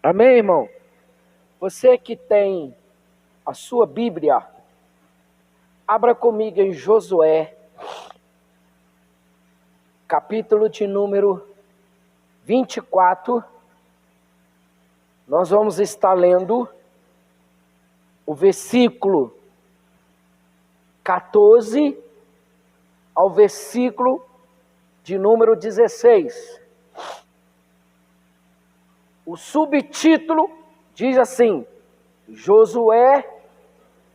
Amém, irmão? Você que tem a sua Bíblia, abra comigo em Josué, capítulo de número 24. Nós vamos estar lendo o versículo 14 ao versículo de número 16. O subtítulo diz assim: Josué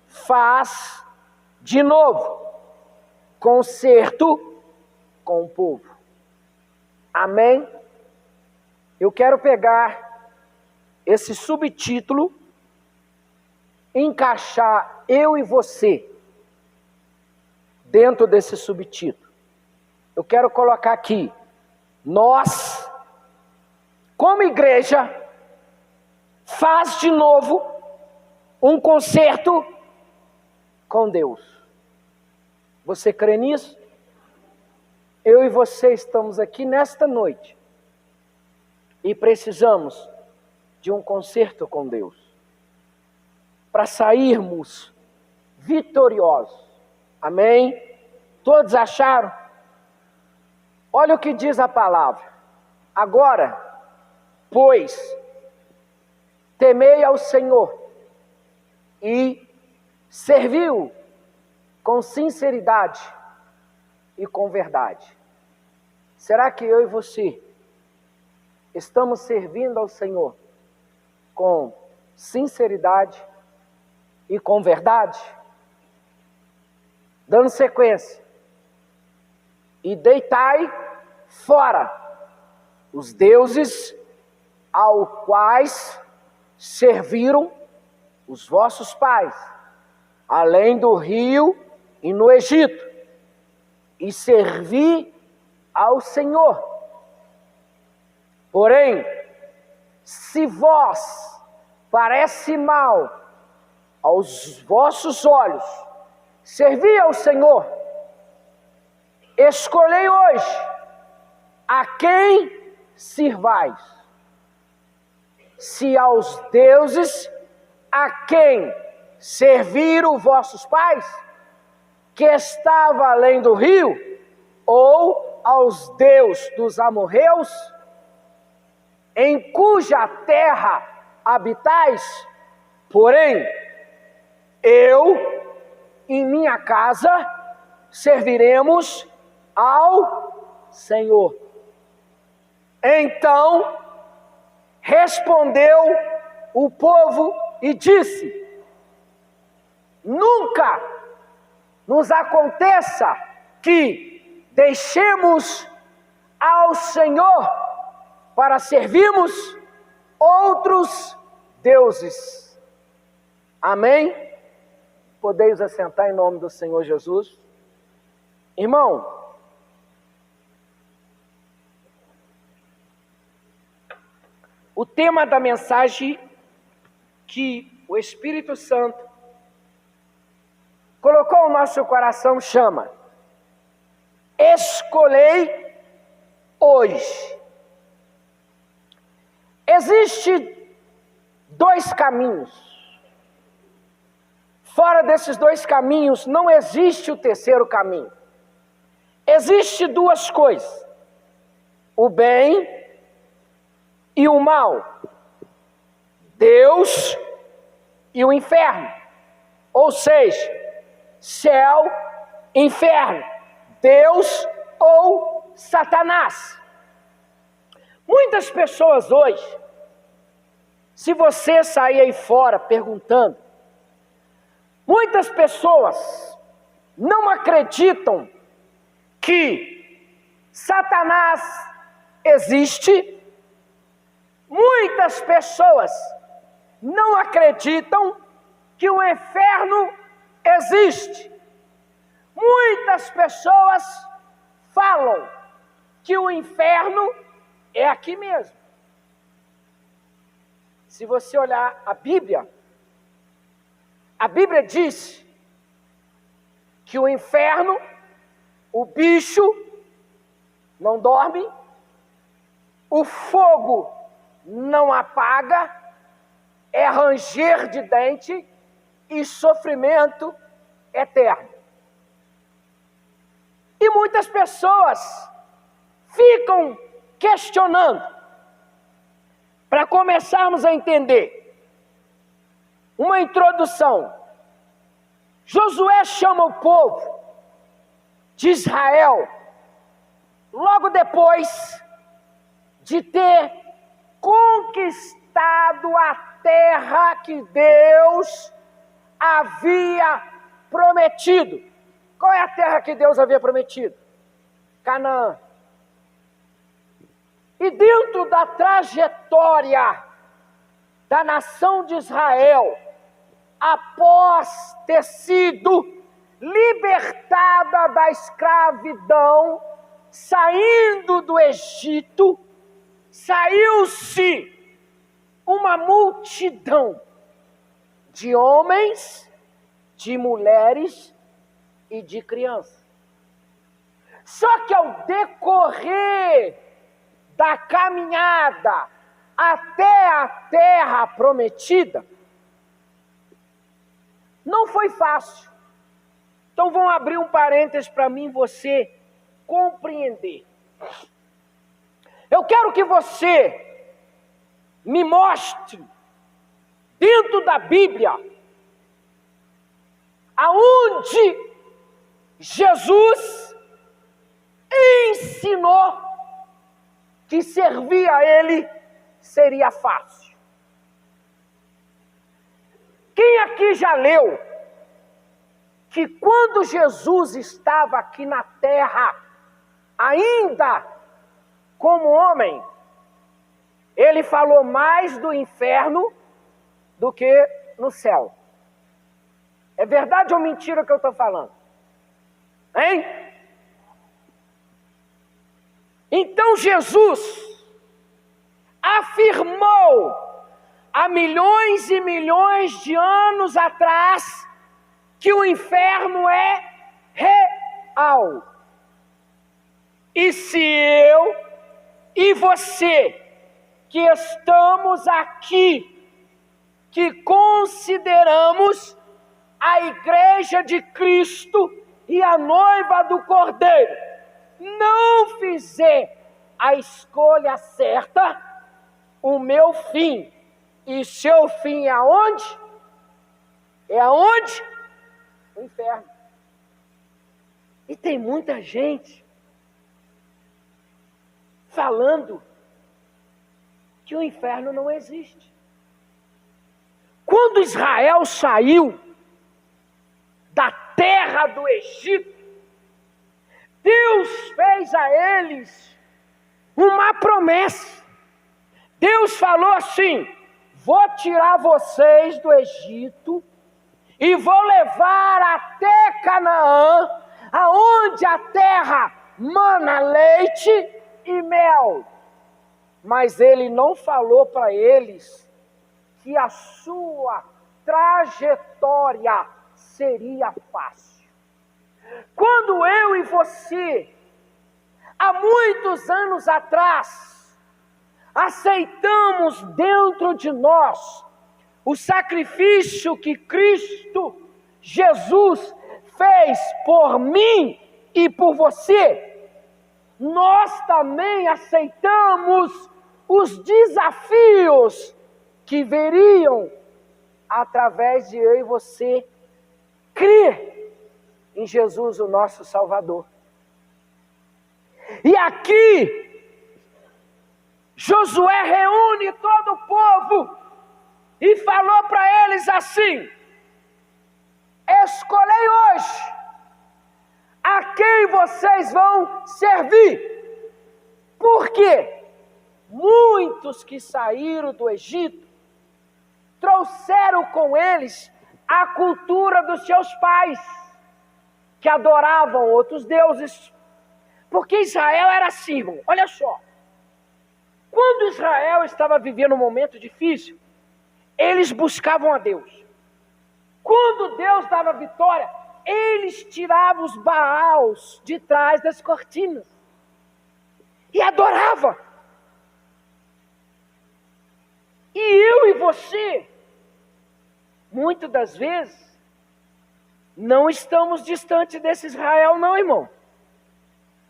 faz de novo concerto com o povo. Amém? Eu quero pegar esse subtítulo, encaixar eu e você dentro desse subtítulo. Eu quero colocar aqui: nós, como igreja, faz de novo um concerto com Deus. Você crê nisso? Eu e você estamos aqui nesta noite e precisamos de um concerto com Deus para sairmos vitoriosos. Amém? Todos acharam? Olha o que diz a palavra. Agora, pois, temei ao Senhor e serviu com sinceridade e com verdade. Será que eu e você estamos servindo ao Senhor com sinceridade e com verdade? Dando sequência: e deitai fora os deuses ao quais serviram os vossos pais, além do rio e no Egito, e servi ao Senhor. Porém, se vós parece mal aos vossos olhos servir ao Senhor, escolhei hoje a quem sirvais: se aos deuses a quem serviram vossos pais, que estava além do rio, ou aos deuses dos amorreus, em cuja terra habitais. Porém, eu e minha casa serviremos ao Senhor. Então respondeu o povo e disse: nunca nos aconteça que deixemos ao Senhor para servirmos outros deuses. Amém? Podeis assentar em nome do Senhor Jesus. Irmão, o tema da mensagem que o Espírito Santo colocou no nosso coração chama: escolhei hoje. Existem dois caminhos. Fora desses dois caminhos não existe o terceiro caminho. Existem duas coisas: o bem e o mal, Deus e o inferno. Ou seja, céu, inferno, Deus ou Satanás. Muitas pessoas hoje, se você sair aí fora perguntando, muitas pessoas não acreditam que Satanás existe. Muitas pessoas não acreditam que o inferno existe. Muitas pessoas falam que o inferno é aqui mesmo. Se você olhar a Bíblia diz que o inferno, o bicho, não dorme, o fogo não apaga, é ranger de dente e sofrimento eterno. E muitas pessoas ficam questionando. Para começarmos a entender, uma introdução. Josué chama o povo de Israel logo depois de ter conquistado a terra que Deus havia prometido. Qual é a terra que Deus havia prometido? Canaã. E dentro da trajetória da nação de Israel, após ter sido libertada da escravidão, saindo do Egito, saiu-se uma multidão de homens, de mulheres e de crianças. Só que ao decorrer da caminhada até a terra prometida, não foi fácil. Então vamos abrir um parênteses para mim e você compreender. Eu quero que você me mostre, dentro da Bíblia, aonde Jesus ensinou que servir a Ele seria fácil. Quem aqui já leu que quando Jesus estava aqui na terra, ainda como homem, Ele falou mais do inferno do que no céu? É verdade ou mentira o que eu estou falando? Hein? Então Jesus afirmou há milhões e milhões de anos atrás que o inferno é real. E se eu e você que estamos aqui, que consideramos a igreja de Cristo e a noiva do Cordeiro, não fizer a escolha certa, o meu fim e seu fim é aonde? É aonde? O inferno. E tem muita gente falando que o inferno não existe. Quando Israel saiu da terra do Egito, Deus fez a eles uma promessa. Deus falou assim: vou tirar vocês do Egito e vou levar até Canaã, aonde a terra mana leite e mel. Mas Ele não falou para eles que a sua trajetória seria fácil. Quando eu e você, há muitos anos atrás, aceitamos dentro de nós o sacrifício que Cristo Jesus fez por mim e por você, nós também aceitamos os desafios que viriam através de eu e você crer em Jesus, o nosso Salvador. E aqui, Josué reúne todo o povo e falou para eles assim: escolhei hoje a quem vocês vão servir. Por quê? Muitos que saíram do Egito trouxeram com eles a cultura dos seus pais, que adoravam outros deuses. Porque Israel era assim, irmão. Olha só. Quando Israel estava vivendo um momento difícil, eles buscavam a Deus. Quando Deus dava vitória, eles tiravam os Baals de trás das cortinas e adoravam. você, muitas das vezes, não estamos distante desse Israel não, irmão.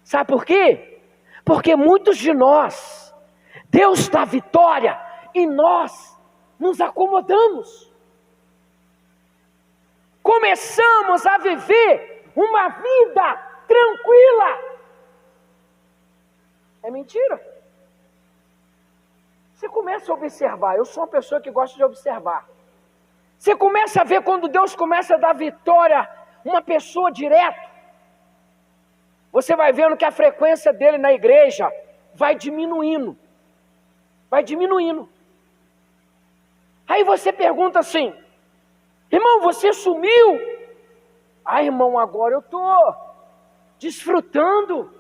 Sabe por quê? Porque muitos de nós, Deus dá vitória e nós nos acomodamos. Começamos a viver uma vida tranquila. É mentira. Você começa a observar, eu sou uma pessoa que gosta de observar. Você começa a ver quando Deus começa a dar vitória, uma pessoa direto. Você vai vendo que a frequência dele na igreja vai diminuindo. Vai diminuindo. Aí você pergunta assim, irmão, você sumiu? Ah, irmão, agora eu estou desfrutando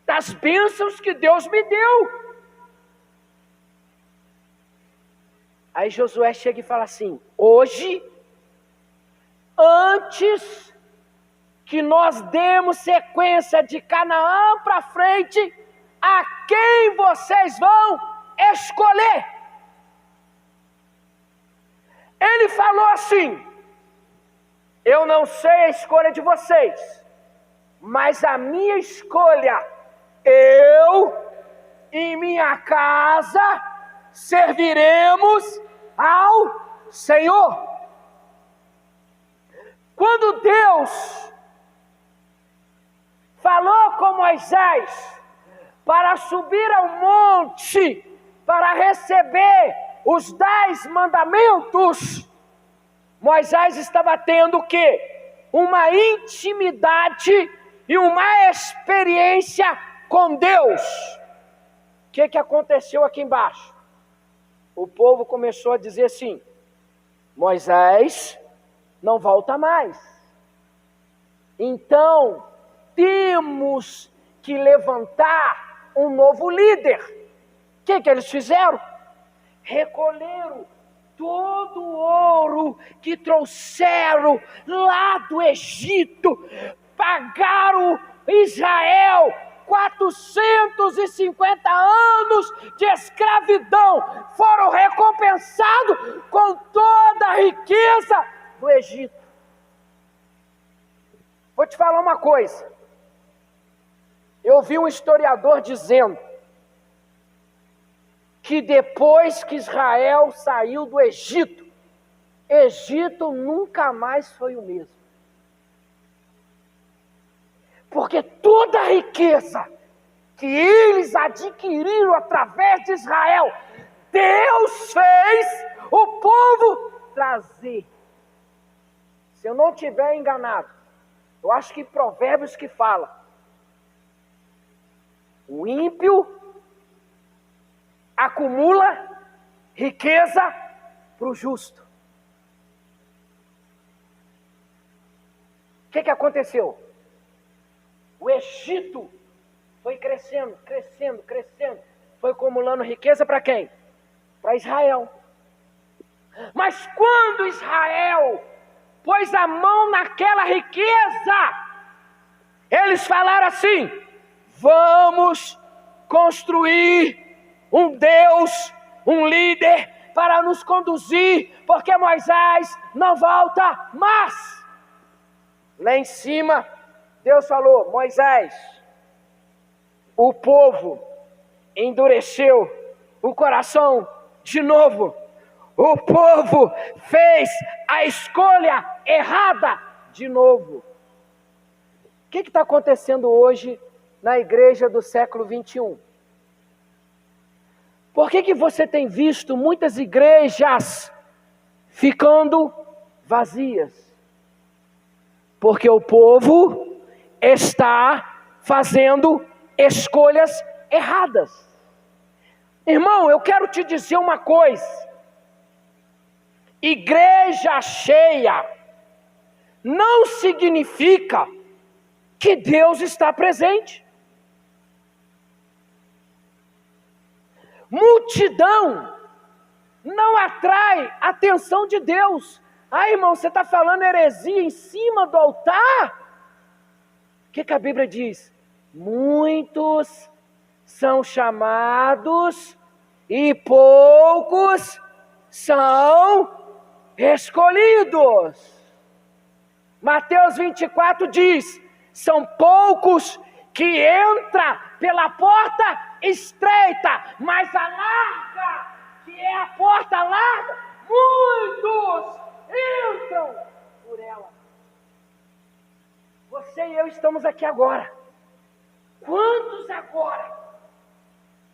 das bênçãos que Deus me deu. Aí Josué chega e fala assim, hoje, antes que nós demos sequência de Canaã para frente, a quem vocês vão escolher? Ele falou assim, eu não sei a escolha de vocês, mas a minha escolha, eu e minha casa serviremos ao Senhor. Quando Deus falou com Moisés para subir ao monte para receber os 10 mandamentos, Moisés estava tendo o quê? Uma intimidade e uma experiência com Deus. O que aconteceu aqui embaixo? O povo começou a dizer assim, Moisés não volta mais. Então, temos que levantar um novo líder. O que eles fizeram? Recolheram todo o ouro que trouxeram lá do Egito, pagaram Israel 450 anos de escravidão, foram recompensados com toda a riqueza do Egito. Vou te falar uma coisa, eu vi um historiador dizendo que depois que Israel saiu do Egito, Egito nunca mais foi o mesmo. Porque toda a riqueza que eles adquiriram através de Israel, Deus fez o povo trazer. Se eu não estiver enganado, eu acho que Provérbios que fala, o ímpio acumula riqueza para o justo. O que aconteceu? O Egito foi crescendo, crescendo, crescendo. Foi acumulando riqueza para quem? Para Israel. Mas quando Israel pôs a mão naquela riqueza, eles falaram assim, vamos construir um Deus, um líder para nos conduzir, porque Moisés não volta mais. Lá em cima, Deus falou, Moisés, o povo endureceu o coração de novo. O povo fez a escolha errada de novo. O que está acontecendo hoje na igreja do século 21? Por que você tem visto muitas igrejas ficando vazias? Porque o povo está fazendo escolhas erradas. Irmão, eu quero te dizer uma coisa. Igreja cheia não significa que Deus está presente. Multidão não atrai a atenção de Deus. Ah, irmão, você está falando heresia em cima do altar? O que a Bíblia diz? Muitos são chamados e poucos são escolhidos. Mateus 24 diz: são poucos que entram pela porta estreita, mas a larga, que é a porta larga, muitos entram por ela. Você e eu estamos aqui agora. Quantos agora,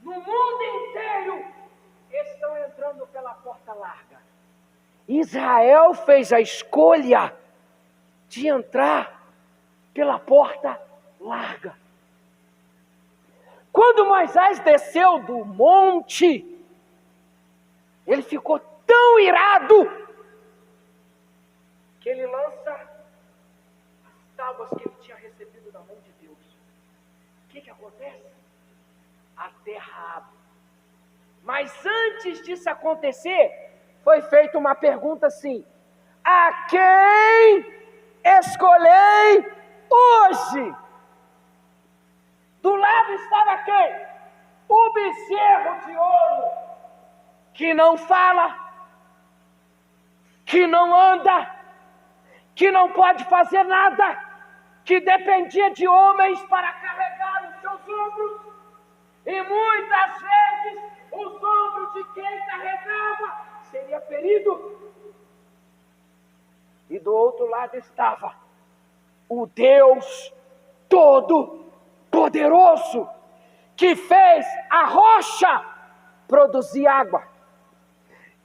no mundo inteiro, estão entrando pela porta larga? Israel fez a escolha de entrar pela porta larga. Quando Moisés desceu do monte, ele ficou tão irado que ele lança as tábuas que ele tinha recebido da mão de Deus. O que acontece? A terra abre. Mas antes disso acontecer, foi feita uma pergunta assim: a quem escolhei hoje? Do lado estava quem? O bezerro de ouro, que não fala, que não anda, que não pode fazer nada, que dependia de homens para carregar os seus ombros, e muitas vezes os ombros de quem carregava seria ferido. E do outro lado estava o Deus Todo-Poderoso, que fez a rocha produzir água,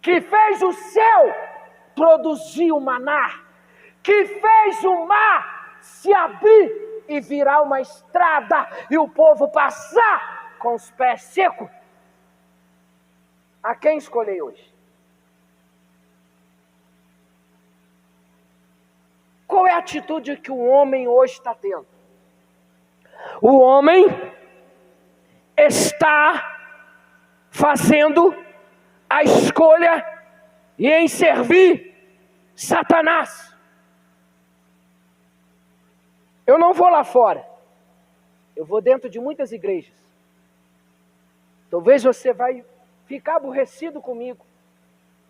que fez o céu produzir o maná, que fez o mar se abrir e virar uma estrada e o povo passar com os pés secos. A quem escolhi hoje? Qual é a atitude que o homem hoje está tendo? O homem está fazendo a escolha em servir Satanás. Eu não vou lá fora, eu vou dentro de muitas igrejas. Talvez você vai ficar aborrecido comigo.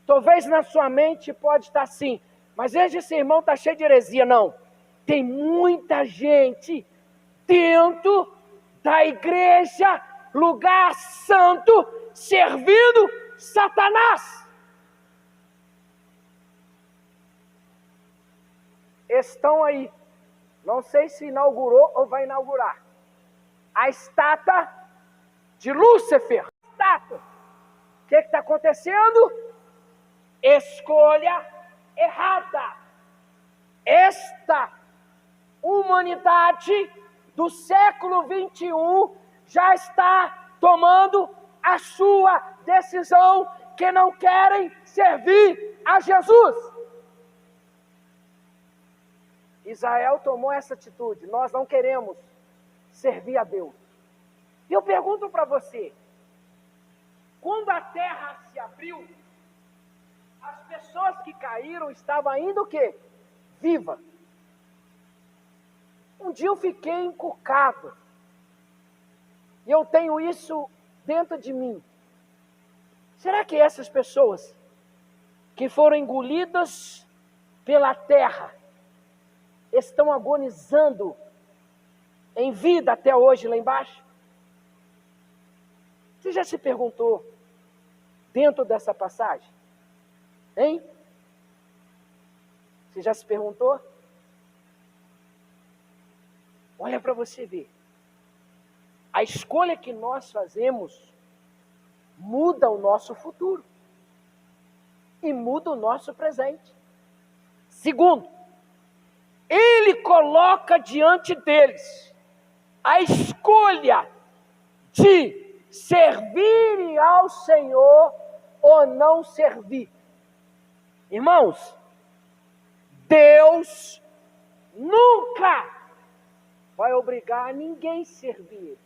Talvez na sua mente pode estar assim: mas esse irmão está cheio de heresia. Não, tem muita gente dentro da igreja, lugar santo, servindo Satanás. Estão aí, não sei se inaugurou ou vai inaugurar, a estátua de Lúcifer. O que está acontecendo? Escolha errada. Esta humanidade do século 21 já está tomando a sua decisão, que não querem servir a Jesus. Israel tomou essa atitude: nós não queremos servir a Deus. E eu pergunto para você, quando a terra se abriu, as pessoas que caíram estavam ainda o quê? Viva. Um dia eu fiquei encucado, e eu tenho isso dentro de mim. Será que essas pessoas que foram engolidas pela terra estão agonizando em vida até hoje lá embaixo? Você já se perguntou dentro dessa passagem? Hein? Você já se perguntou? Olha para você ver. A escolha que nós fazemos muda o nosso futuro e muda o nosso presente. Segundo, ele coloca diante deles a escolha de servir ao Senhor ou não servir. Irmãos, Deus nunca vai obrigar ninguém a servir.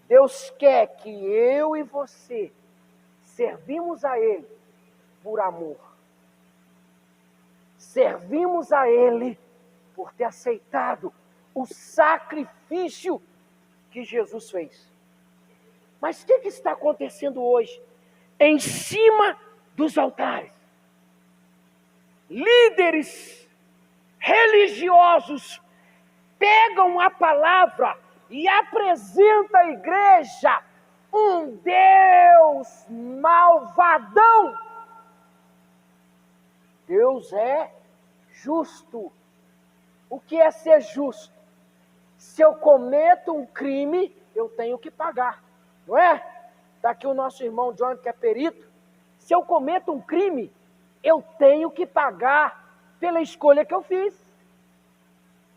Deus quer que eu e você servimos a Ele por amor. Servimos a Ele por ter aceitado o sacrifício que Jesus fez. Mas o que está acontecendo hoje? Em cima dos altares, líderes religiosos pegam a palavra e apresentam à igreja um Deus malvadão. Deus é justo. O que é ser justo? Se eu cometo um crime, eu tenho que pagar, não é? Está aqui o nosso irmão John, que é perito. Se eu cometo um crime, eu tenho que pagar pela escolha que eu fiz.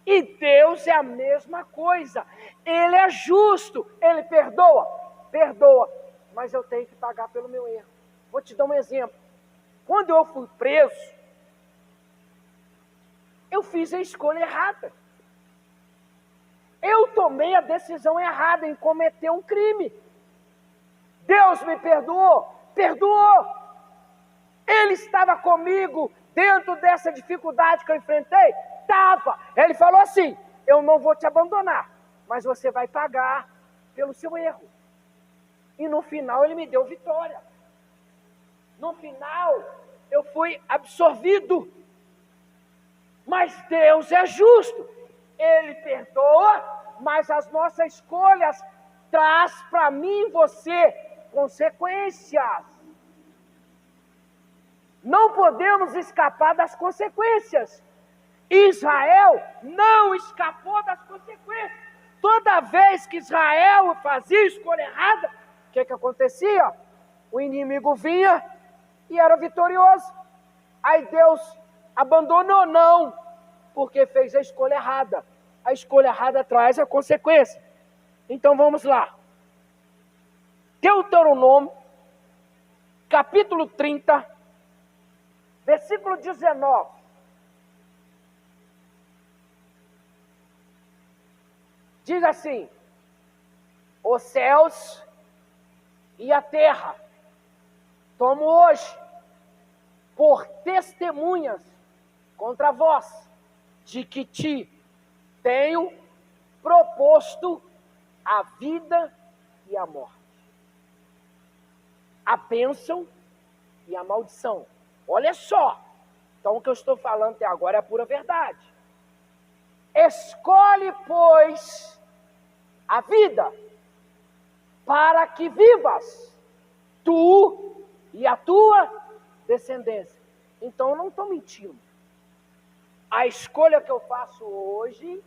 E Deus é a mesma coisa. Ele é justo. Ele perdoa? Perdoa. Mas eu tenho que pagar pelo meu erro. Vou te dar um exemplo. Quando eu fui preso, eu fiz a escolha errada. Eu tomei a decisão errada em cometer um crime. Deus me perdoou? Perdoou. Ele estava comigo dentro dessa dificuldade que eu enfrentei? Estava. Ele falou assim: eu não vou te abandonar, mas você vai pagar pelo seu erro. E no final ele me deu vitória. No final eu fui absorvido. Mas Deus é justo. Ele perdoa, mas as nossas escolhas traz para mim e você consequências. Não podemos escapar das consequências. Israel não escapou das consequências. Toda vez que Israel fazia escolha errada, o que acontecia? O inimigo vinha e era vitorioso. Aí Deus abandonou? Não, porque fez a escolha errada. A escolha errada traz a consequência. Então vamos lá. Deuteronômio, capítulo 30, versículo 19. Diz assim: os céus e a terra tomo hoje por testemunhas contra vós, de que te tenho proposto a vida e a morte, a bênção e a maldição. Olha só, então o que eu estou falando até agora é a pura verdade. Escolhe, pois, a vida, para que vivas, tu e a tua descendência. Então eu não estou mentindo. A escolha que eu faço hoje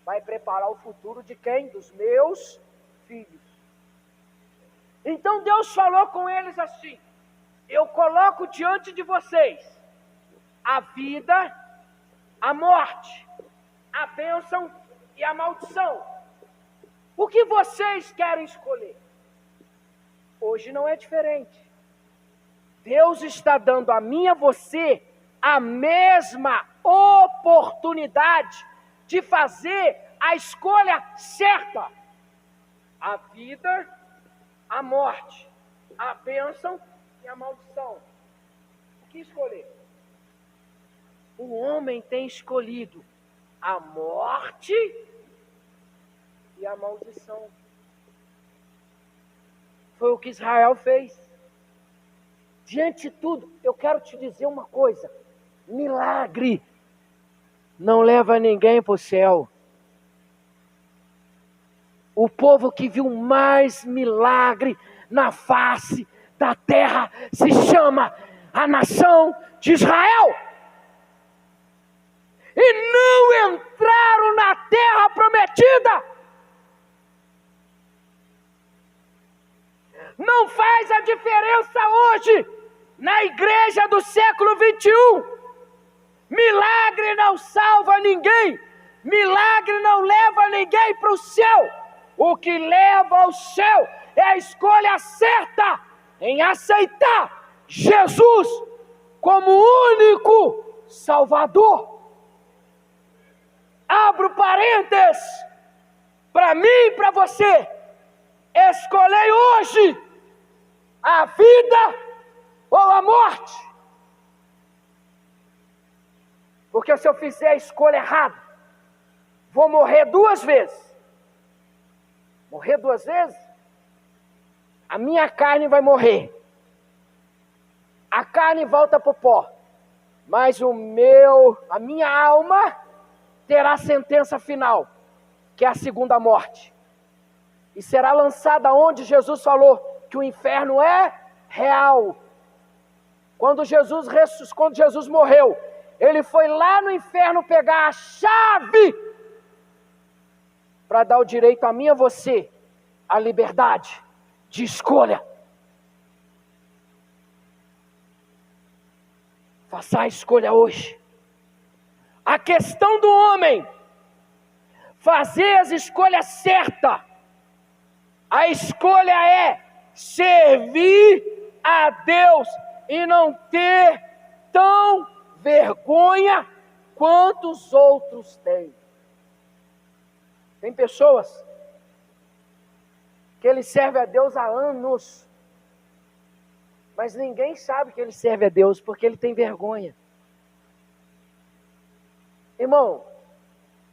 vai preparar o futuro de quem? Dos meus filhos. Então Deus falou com eles assim: eu coloco diante de vocês a vida, a morte, a bênção e a maldição. O que vocês querem escolher? Hoje não é diferente. Deus está dando a mim e a você a mesma oportunidade de fazer a escolha certa. A vida, a morte, a bênção e a maldição. O que escolher? O homem tem escolhido a morte e a maldição. Foi o que Israel fez. Diante de tudo, eu quero te dizer uma coisa: milagre não leva ninguém para o céu. O povo que viu mais milagre na face da terra se chama a nação de Israel. E não entraram na terra prometida. Não faz a diferença hoje na igreja do século 21. Milagre não salva ninguém. Milagre não leva ninguém para o céu. O que leva ao céu é a escolha certa em aceitar Jesus como único Salvador. Abro parênteses para mim e para você. Escolhei hoje a vida ou a morte. Porque se eu fizer a escolha errada, vou morrer 2 vezes. Morrer 2 vezes? a minha carne vai morrer. A carne volta para o pó. Mas a minha alma terá sentença final, que é a segunda morte. E será lançada onde Jesus falou que o inferno é real. Quando Jesus morreu, ele foi lá no inferno pegar a chave para dar o direito a mim e a você, a liberdade de escolha. Faça a escolha hoje. A questão do homem, fazer as escolhas certas. A escolha é servir a Deus e não ter tão vergonha quanto os outros têm. Tem pessoas que ele serve a Deus há anos, mas ninguém sabe que ele serve a Deus porque ele tem vergonha. Irmão,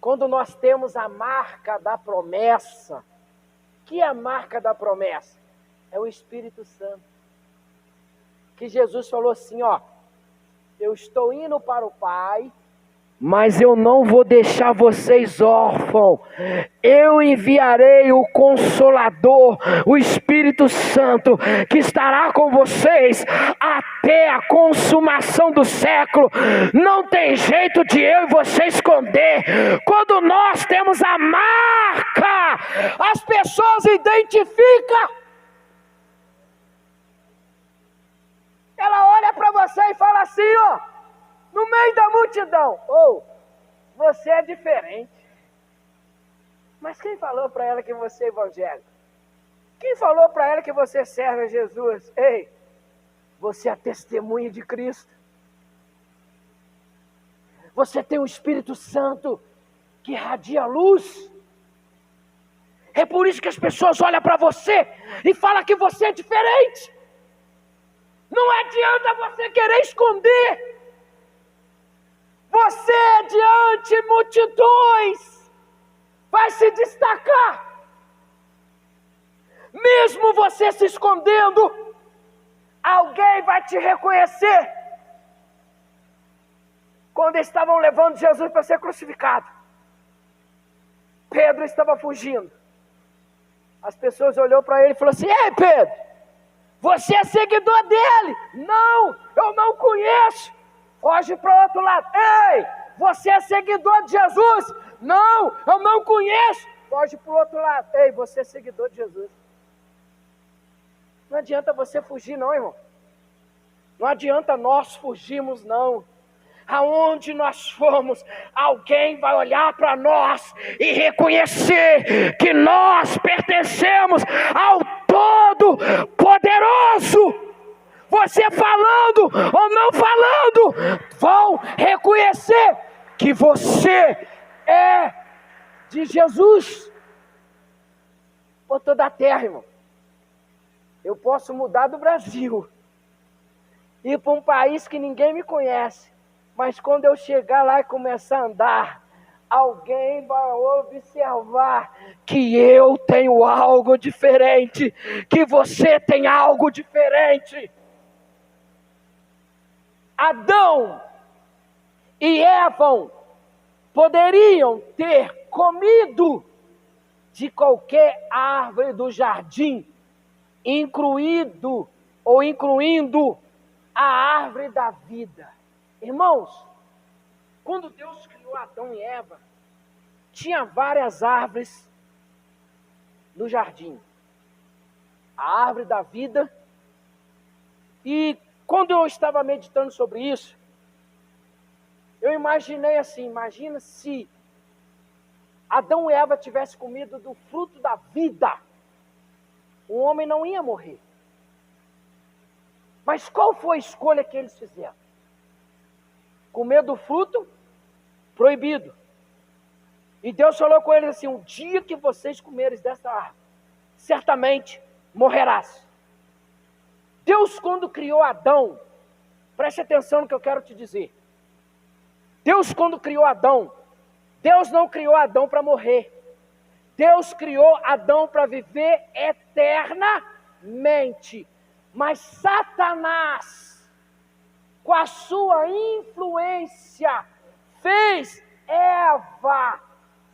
quando nós temos a marca da promessa, que é a marca da promessa? É o Espírito Santo. Que Jesus falou assim, ó, eu estou indo para o Pai, mas eu não vou deixar vocês órfãos. Eu enviarei o Consolador, o Espírito Santo, que estará com vocês até a consumação do século. Não tem jeito de eu e você esconder. Quando nós temos a marca, as pessoas identificam. Ela olha para você e fala assim, ó, no meio da multidão, você é diferente. Mas quem falou para ela que você é evangélico? Quem falou para ela que você serve a Jesus? Ei, você é testemunha de Cristo. Você tem o Espírito Santo que irradia luz. É por isso que as pessoas olham para você e falam que você é diferente. Não adianta você querer esconder. Você, diante de multidões, vai se destacar. Mesmo você se escondendo, alguém vai te reconhecer. Quando estavam levando Jesus para ser crucificado, Pedro estava fugindo. As pessoas olharam para ele e falaram assim, ei Pedro, você é seguidor dele? Não, eu não conheço. Foge para o outro lado. Ei, você é seguidor de Jesus? Não, eu não conheço. Foge para o outro lado. Ei, você é seguidor de Jesus. Não adianta você fugir não, irmão. Não adianta nós fugirmos não. Aonde nós formos, alguém vai olhar para nós e reconhecer que nós pertencemos ao Todo-Poderoso. Você falando ou não falando, vão reconhecer que você é de Jesus. Por toda a terra, irmão. Eu posso mudar do Brasil, ir para um país que ninguém me conhece, mas quando eu chegar lá e começar a andar, alguém vai observar que eu tenho algo diferente, que você tem algo diferente. Adão e Eva poderiam ter comido de qualquer árvore do jardim, incluindo a árvore da vida. Irmãos, quando Deus criou Adão e Eva, tinha várias árvores no jardim. A árvore da vida. E quando eu estava meditando sobre isso, eu imaginei assim, imagina se Adão e Eva tivessem comido do fruto da vida, o homem não ia morrer. Mas qual foi a escolha que eles fizeram? Comer do fruto proibido. E Deus falou com eles assim, o dia que vocês comerem dessa árvore, certamente morrerás. Deus, quando criou Adão, preste atenção no que eu quero te dizer. Deus, quando criou Adão, Deus não criou Adão para morrer. Deus criou Adão para viver eterna Mas Satanás, com a sua influência, fez Eva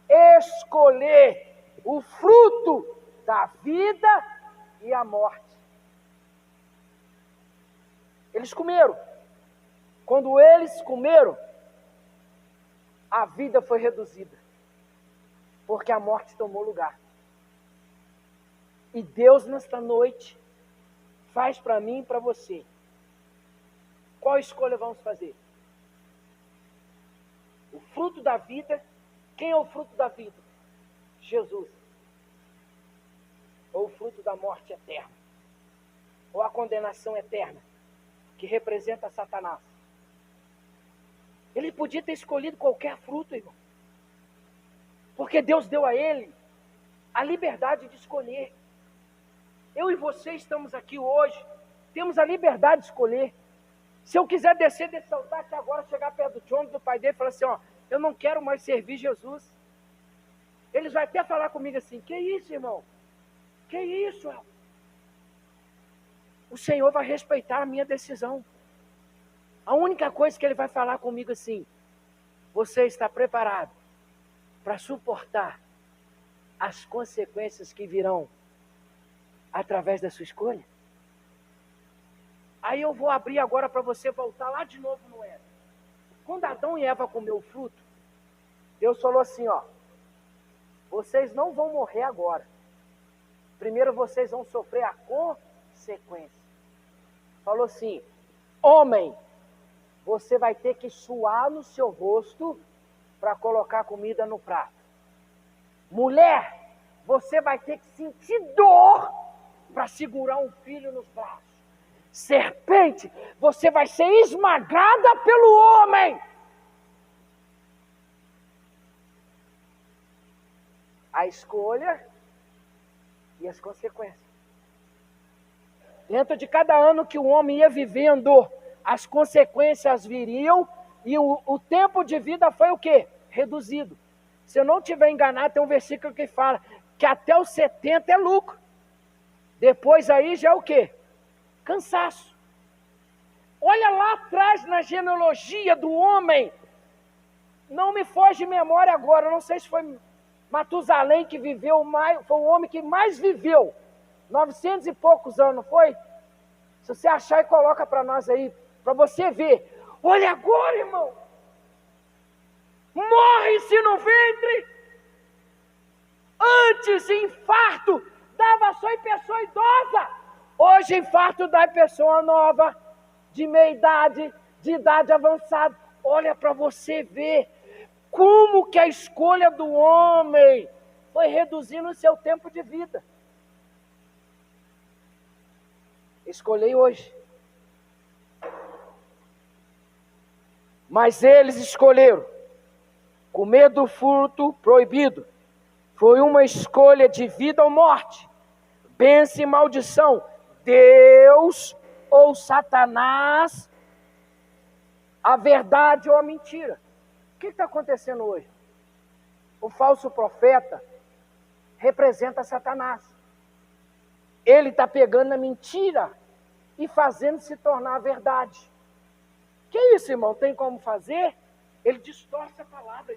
escolher o fruto da vida e a morte. Eles comeram. Quando eles comeram, a vida foi reduzida, porque a morte tomou lugar. E Deus, nesta noite, faz para mim e para você. Qual escolha vamos fazer? O fruto da vida. Quem é o fruto da vida? Jesus. Ou o fruto da morte eterna? Ou a condenação eterna, que representa Satanás? Ele podia ter escolhido qualquer fruto, irmão. Porque Deus deu a ele a liberdade de escolher. Eu e você estamos aqui hoje, temos a liberdade de escolher. Se eu quiser descer desse altar aqui agora, chegar perto do trono do pai dele e falar assim, ó, eu não quero mais servir Jesus. Eles vão até falar comigo assim, que isso, irmão? Que isso? O Senhor vai respeitar a minha decisão. A única coisa que Ele vai falar comigo assim, você está preparado para suportar as consequências que virão através da sua escolha? Aí eu vou abrir agora para você voltar lá de novo no Éden. Quando Adão e Eva comeu o fruto, Deus falou assim, ó, vocês não vão morrer agora. Primeiro vocês vão sofrer a consequência. Falou assim, homem, você vai ter que suar no seu rosto para colocar comida no prato. Mulher, você vai ter que sentir dor para segurar um filho nos braços. Serpente, você vai ser esmagada pelo homem. A escolha e as consequências. Dentro de cada ano que o homem ia vivendo, as consequências viriam e o tempo de vida foi o quê? Reduzido. Se eu não estiver enganado, tem um versículo que fala que até os 70 é lucro. Depois aí já é o quê? Cansaço. Olha lá atrás na genealogia do homem. Não me foge de memória agora, não sei se foi Matusalém que viveu mais, foi o homem que mais viveu. 900 e poucos anos, foi? Se você achar e coloca para nós aí, para você ver. Olha agora, irmão. Morre-se no ventre. Antes, infarto dava só em pessoa idosa. Hoje, infarto dá em pessoa nova, de meia idade, de idade avançada. Olha para você ver como que a escolha do homem foi reduzindo o seu tempo de vida. Escolhi hoje. Mas eles escolheram comer do fruto proibido. Foi uma escolha de vida ou morte, bênção e maldição. Deus ou Satanás, a verdade ou a mentira. O que está acontecendo hoje? O falso profeta representa Satanás. Ele está pegando a mentira e fazendo se tornar a verdade. Que isso, irmão? Tem como fazer? Ele distorce a palavra.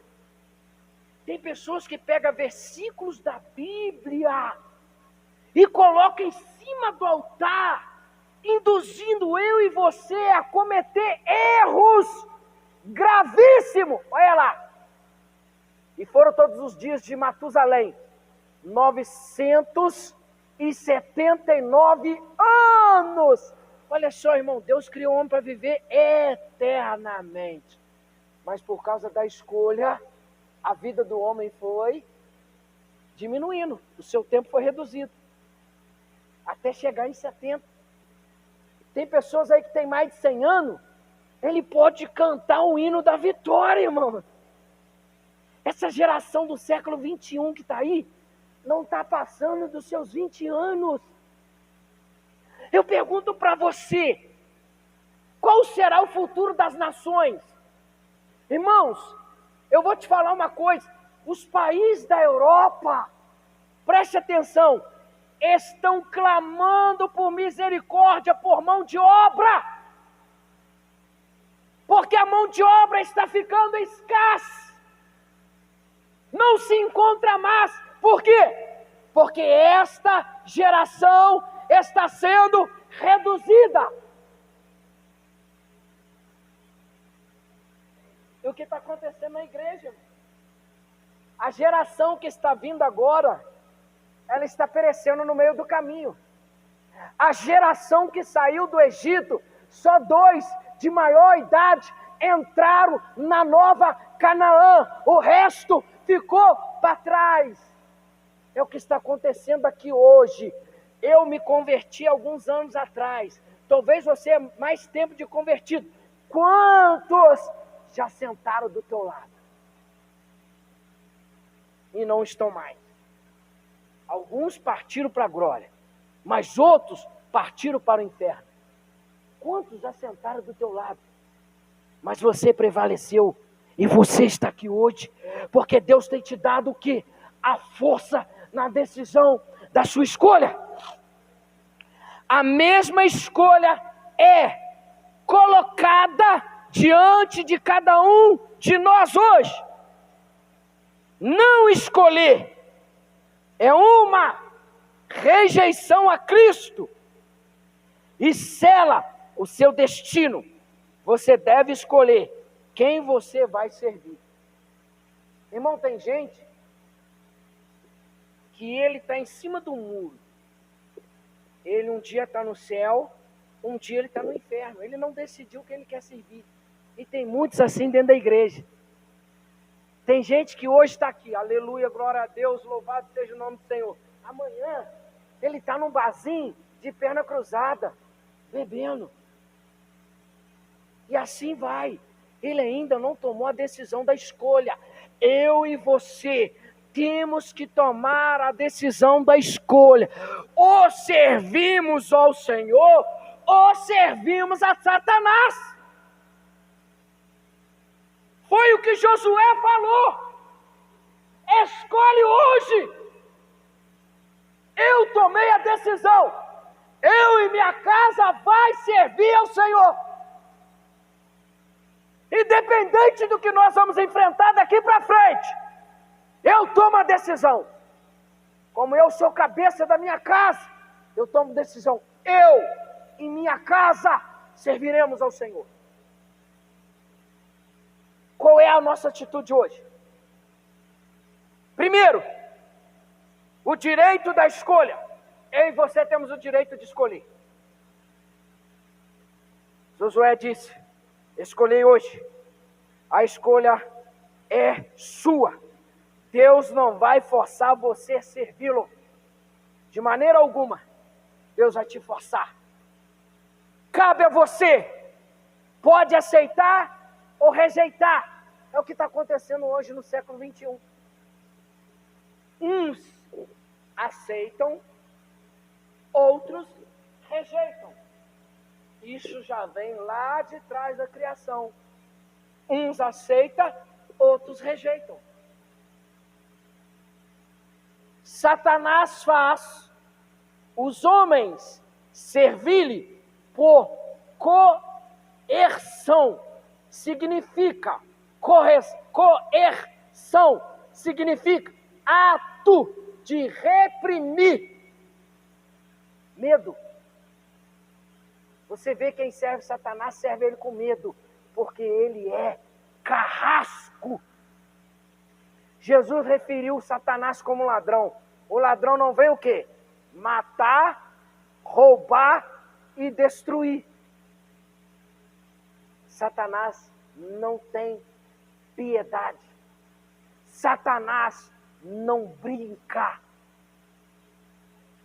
Tem pessoas que pegam versículos da Bíblia e colocam em cima do altar, induzindo eu e você a cometer erros gravíssimos. Olha lá. E foram todos os dias de Matusalém, 979 anos. Olha só, irmão, Deus criou o homem para viver eternamente. Mas por causa da escolha, a vida do homem foi diminuindo. O seu tempo foi reduzido. Até chegar em 70. Tem pessoas aí que tem mais de 100 anos. Ele pode cantar o hino da vitória, irmão. Essa geração do século 21 que está aí, não está passando dos seus 20 anos. Eu pergunto para você, qual será o futuro das nações? Irmãos, eu vou te falar uma coisa, os países da Europa, preste atenção, estão clamando por misericórdia, por mão de obra, porque a mão de obra está ficando escassa, não se encontra mais. Por quê? Porque esta geração está sendo reduzida. E o que está acontecendo na igreja? A geração que está vindo agora, ela está perecendo no meio do caminho. A geração que saiu do Egito, só 2 de maior idade entraram na nova Canaã. O resto ficou para trás. É o que está acontecendo aqui hoje. Eu me converti alguns anos atrás. Talvez você é mais tempo de convertido. Quantos já sentaram do teu lado e não estão mais? Alguns partiram para a glória, mas outros partiram para o inferno. Quantos já sentaram do teu lado? Mas você prevaleceu e você está aqui hoje, porque Deus tem te dado o quê? A força na decisão da sua escolha. A mesma escolha é colocada diante de cada um de nós hoje. Não escolher é uma rejeição a Cristo e sela o seu destino. Você deve escolher quem você vai servir. Irmão, tem gente que ele está em cima do muro. Ele um dia está no céu, um dia ele está no inferno. Ele não decidiu quem ele quer servir. E tem muitos assim dentro da igreja. Tem gente que hoje está aqui, aleluia, glória a Deus, louvado seja o nome do Senhor. Amanhã ele está num barzinho de perna cruzada, bebendo. E assim vai. Ele ainda não tomou a decisão da escolha. Eu e você temos que tomar a decisão da escolha. Ou servimos ao Senhor, ou servimos a Satanás. Foi o que Josué falou. Escolhe hoje. Eu tomei a decisão. Eu e minha casa vai servir ao Senhor. Independente do que nós vamos enfrentar daqui para frente, eu tomo a decisão. Como eu sou cabeça da minha casa, eu tomo decisão. Eu e minha casa serviremos ao Senhor. Qual é a nossa atitude hoje? Primeiro, o direito da escolha. Eu e você temos o direito de escolher. Josué disse: escolhei hoje. A escolha é sua. Deus não vai forçar você a servi-lo. De maneira alguma, Deus vai te forçar. Cabe a você. Pode aceitar ou rejeitar. É o que está acontecendo hoje no século 21. Uns aceitam, outros rejeitam. Isso já vem lá de trás da criação. Uns aceitam, outros rejeitam. Satanás faz os homens servir-lhe por coerção. Significa coerção. Significa ato de reprimir. Medo. Você vê quem serve Satanás, serve ele com medo, porque ele é carrasco. Jesus referiu Satanás como ladrão. O ladrão não vem o quê? Matar, roubar e destruir. Satanás não tem piedade. Satanás não brinca.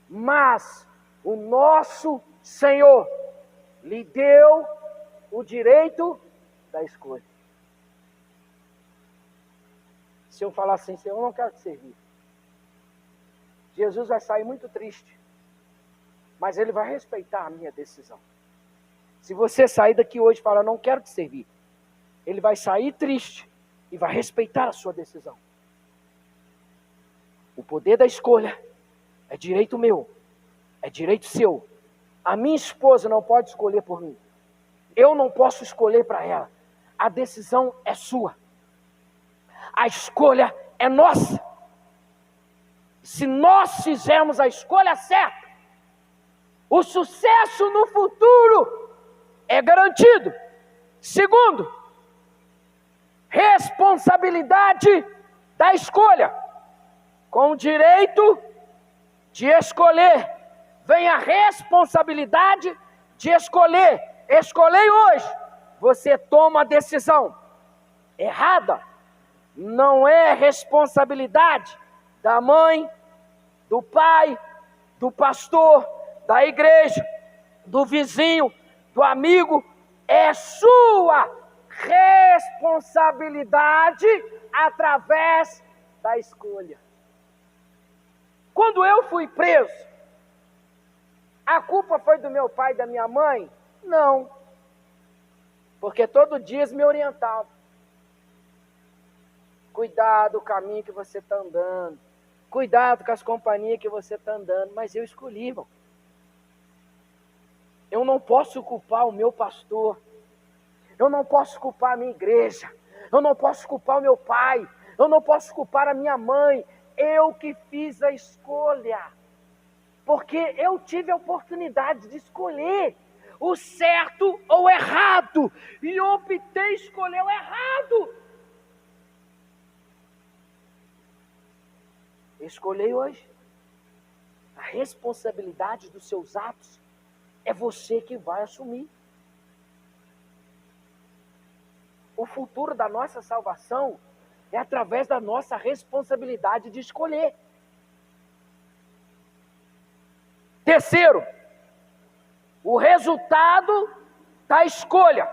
Mas o nosso Senhor lhe deu o direito da escolha. Se eu falar assim, Senhor, eu não quero te servir, Jesus vai sair muito triste, mas ele vai respeitar a minha decisão. Se você sair daqui hoje e falar, não quero te servir, ele vai sair triste e vai respeitar a sua decisão. O poder da escolha é direito meu, É direito seu. A minha esposa não pode escolher por mim. Eu não posso escolher para ela. A decisão é sua. A escolha é nossa. Se nós fizermos a escolha certa, o sucesso no futuro é garantido. Segundo, responsabilidade da escolha. Com o direito de escolher, vem a responsabilidade de escolher. Escolhi hoje, você toma a decisão errada. Não é responsabilidade da mãe, do pai, do pastor, da igreja, do vizinho, do amigo. É sua responsabilidade através da escolha. Quando eu fui preso, a culpa foi do meu pai e da minha mãe? Não. Porque todo dia eles me orientavam. Cuidado com o caminho que você está andando. Cuidado com as companhias que você está andando. Mas eu escolhi, irmão. Eu não posso culpar o meu pastor. Eu não posso culpar a minha igreja. Eu não posso culpar o meu pai. Eu não posso culpar a minha mãe. Eu que fiz a escolha. Porque eu tive a oportunidade de escolher o certo ou o errado. E eu optei escolher o errado. Escolhi hoje. A responsabilidade dos seus atos é você que vai assumir. O futuro da nossa salvação é através da nossa responsabilidade de escolher. Terceiro, o resultado da escolha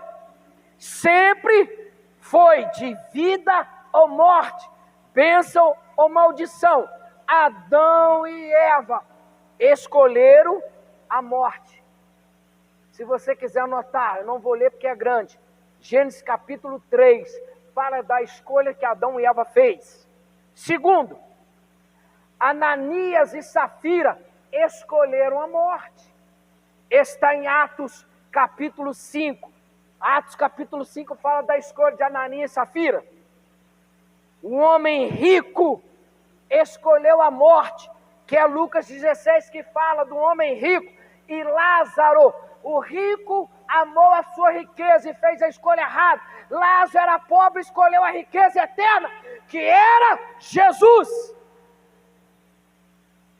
sempre foi de vida ou morte, bênção ou maldição. Adão e Eva escolheram a morte. Se você quiser anotar, eu não vou ler porque é grande. Gênesis capítulo 3 fala da escolha que Adão e Eva fez. Segundo, Ananias e Safira escolheram a morte. Está em Atos capítulo 5. Atos capítulo 5 fala da escolha de Ananias e Safira. Um homem rico escolheu a morte, que é Lucas 16 que fala do homem rico. E Lázaro, o rico, amou a sua riqueza e fez a escolha errada. Lázaro era pobre e escolheu a riqueza eterna, que era Jesus.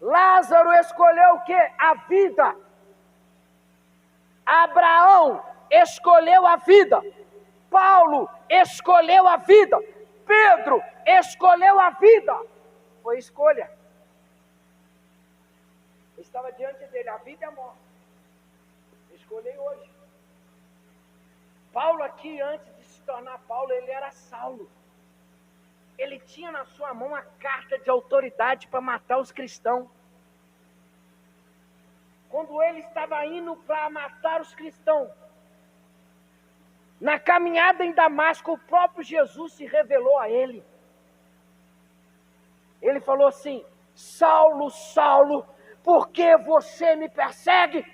Lázaro escolheu o quê? A vida. Abraão escolheu a vida. Paulo escolheu a vida. Pedro escolheu a vida. Foi escolha. Estava diante dele a vida e a morte. Escolhi hoje. Paulo aqui, antes de se tornar Paulo, ele era Saulo. Ele tinha na sua mão a carta de autoridade para matar os cristãos. Quando ele estava indo para matar os cristãos, na caminhada em Damasco, o próprio Jesus se revelou a ele. Ele falou assim: Saulo, Saulo, por que você me persegue?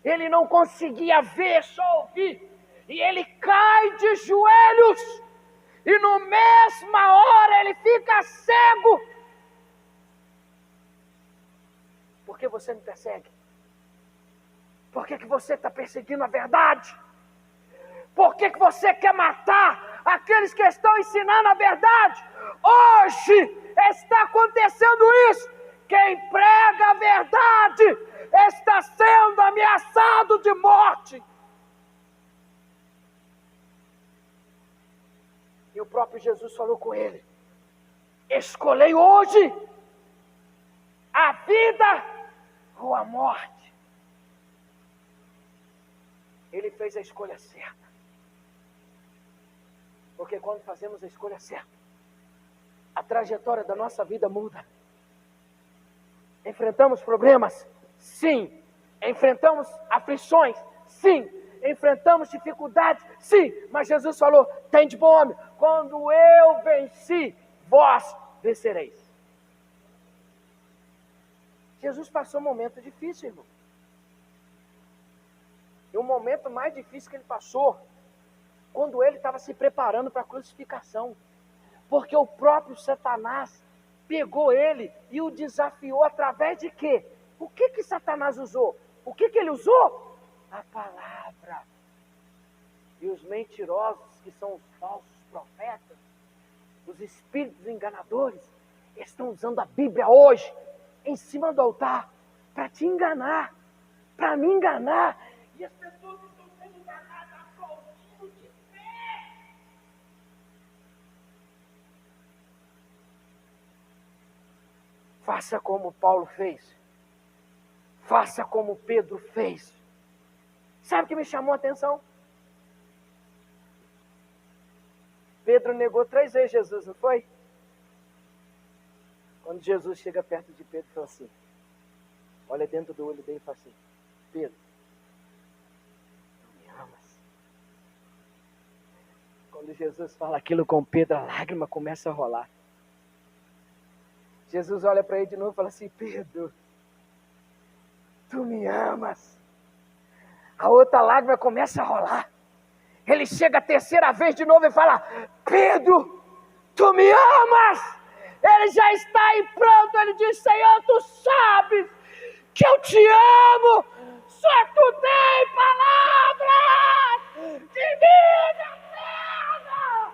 Ele não conseguia ver, só ouvir. E ele cai de joelhos. E na mesma hora ele fica cego. Por que você me persegue? Por que você está perseguindo a verdade? Por que você quer matar aqueles que estão ensinando a verdade? Hoje está acontecendo isso. Quem prega a verdade está sendo ameaçado de morte. E o próprio Jesus falou com ele: escolhei hoje a vida ou a morte. Ele fez a escolha certa. Porque quando fazemos a escolha certa, a trajetória da nossa vida muda. Enfrentamos problemas? Sim. Enfrentamos aflições? Sim. Enfrentamos dificuldades? Sim. Mas Jesus falou: tem de bom ânimo. Quando eu venci, vós vencereis. Jesus passou um momento difícil, irmão. E o momento mais difícil que ele passou, quando ele estava se preparando para a crucificação. Porque o próprio Satanás pegou ele e o desafiou através de quê? O que Satanás usou? O que ele usou? A palavra. E os mentirosos, que são os falsos profetas, os espíritos enganadores, estão usando a Bíblia hoje, em cima do altar, para te enganar, para me enganar. E as pessoas estão sendo enganadas aplaudindo de pé. Faça como Paulo fez. Faça como Pedro fez. Sabe o que me chamou a atenção? Pedro negou 3 vezes Jesus, não foi? Quando Jesus chega perto de Pedro, fala assim, olha dentro do olho dele e fala assim, Pedro, tu me amas? Quando Jesus fala aquilo com Pedro, a lágrima começa a rolar. Jesus olha para ele de novo e fala assim, Pedro, tu me amas? A outra lágrima começa a rolar. Ele chega a 3ª vez de novo e fala, Pedro, tu me amas? Ele já está aí pronto, ele diz, Senhor, tu sabes que eu te amo, só tu tem palavras de vida eterna.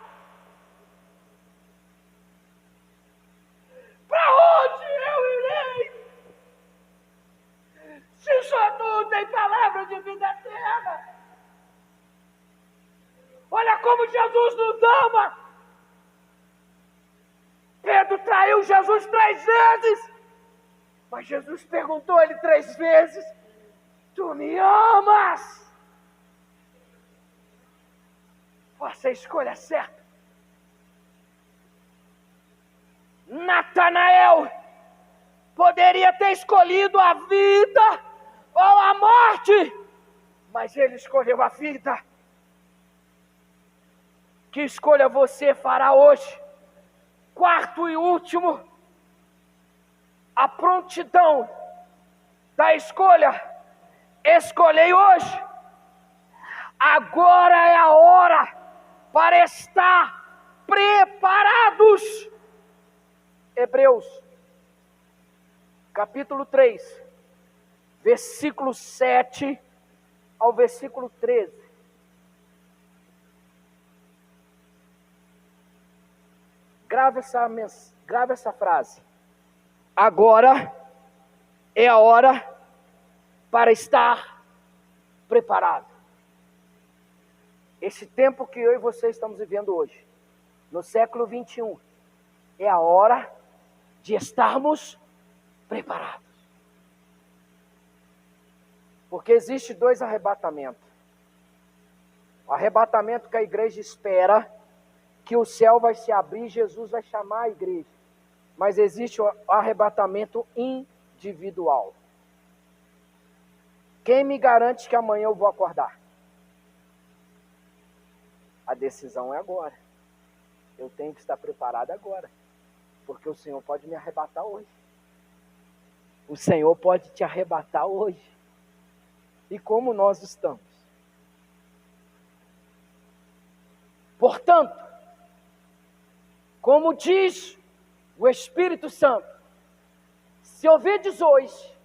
Para onde eu irei? Se só tu tem palavras de vida eterna. Olha como Jesus nos ama. Pedro traiu Jesus 3 vezes. Mas Jesus perguntou a ele 3 vezes, tu me amas? Faça a escolha certa. Natanael poderia ter escolhido a vida ou a morte, mas ele escolheu a vida. Que escolha você fará hoje? 4º e último, a prontidão da escolha. Escolhei hoje. Agora é a hora para estar preparados. Hebreus, capítulo 3, versículo 7 ao versículo 13. Grave essa frase. Agora é a hora para estar preparado. Esse tempo que eu e você estamos vivendo hoje, no século 21, é a hora de estarmos preparados. Porque existe 2 arrebatamentos. O arrebatamento que a igreja espera, que o céu vai se abrir e Jesus vai chamar a igreja. Mas existe o arrebatamento individual. Quem me garante que amanhã eu vou acordar? A decisão é agora. Eu tenho que estar preparado agora. Porque o Senhor pode me arrebatar hoje. O Senhor pode te arrebatar hoje. E como nós estamos? Portanto, como diz o Espírito Santo, se ouvirdes hoje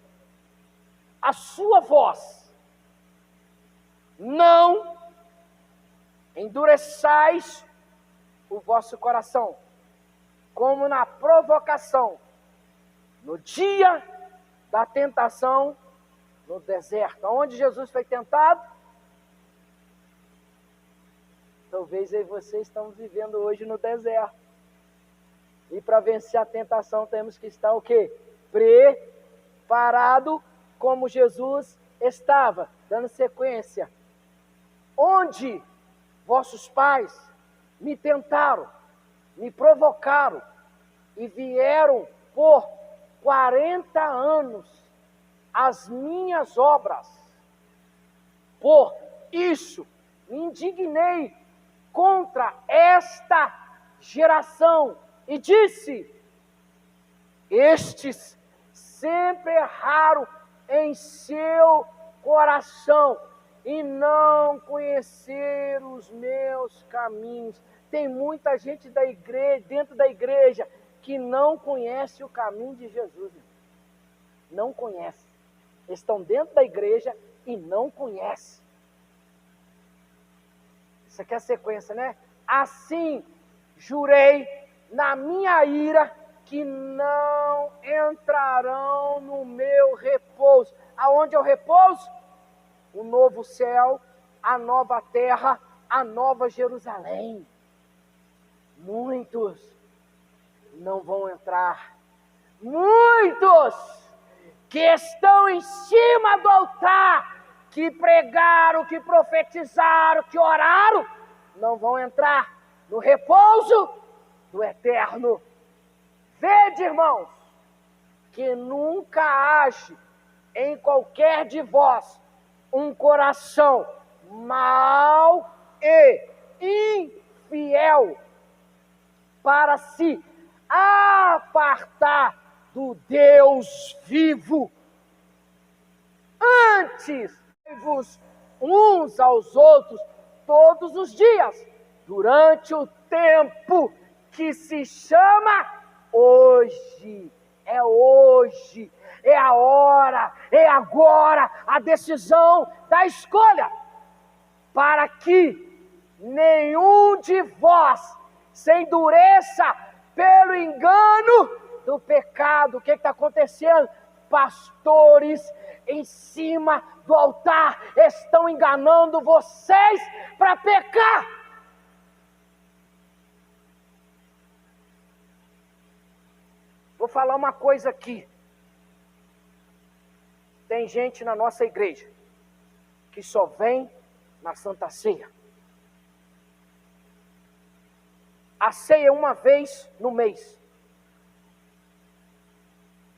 a sua voz, não endureçais o vosso coração, como na provocação, no dia da tentação no deserto. Onde Jesus foi tentado? Talvez eu e você estamos vivendo hoje no deserto. E para vencer a tentação temos que estar o quê? Preparado como Jesus estava. Dando sequência. Onde vossos pais me tentaram, me provocaram e vieram por 40 anos as minhas obras. Por isso me indignei contra esta geração e disse: estes sempre erraram em seu coração e não conheceram os meus caminhos. Tem muita gente da igreja, dentro da igreja, que não conhece o caminho de Jesus. Não conhece. Estão dentro da igreja e não conhecem. Isso aqui é a sequência, né? Assim, jurei na minha ira que não entrarão no meu repouso. Aonde é o repouso? O novo céu, a nova terra, a nova Jerusalém. Muitos não vão entrar. Muitos que estão em cima do altar, que pregaram, que profetizaram, que oraram, não vão entrar no repouso do eterno. Vede, irmãos, que nunca age em qualquer de vós um coração mau e infiel para se apartar do Deus vivo. Antes, vos uns aos outros todos os dias, durante o tempo que se chama hoje. É hoje, é a hora, é agora a decisão da escolha, para que nenhum de vós se endureça pelo engano do pecado. O que está acontecendo? Pastores em cima do altar estão enganando vocês para pecar. Vou falar uma coisa aqui. Tem gente na nossa igreja que só vem na Santa Ceia. A ceia é uma vez no mês.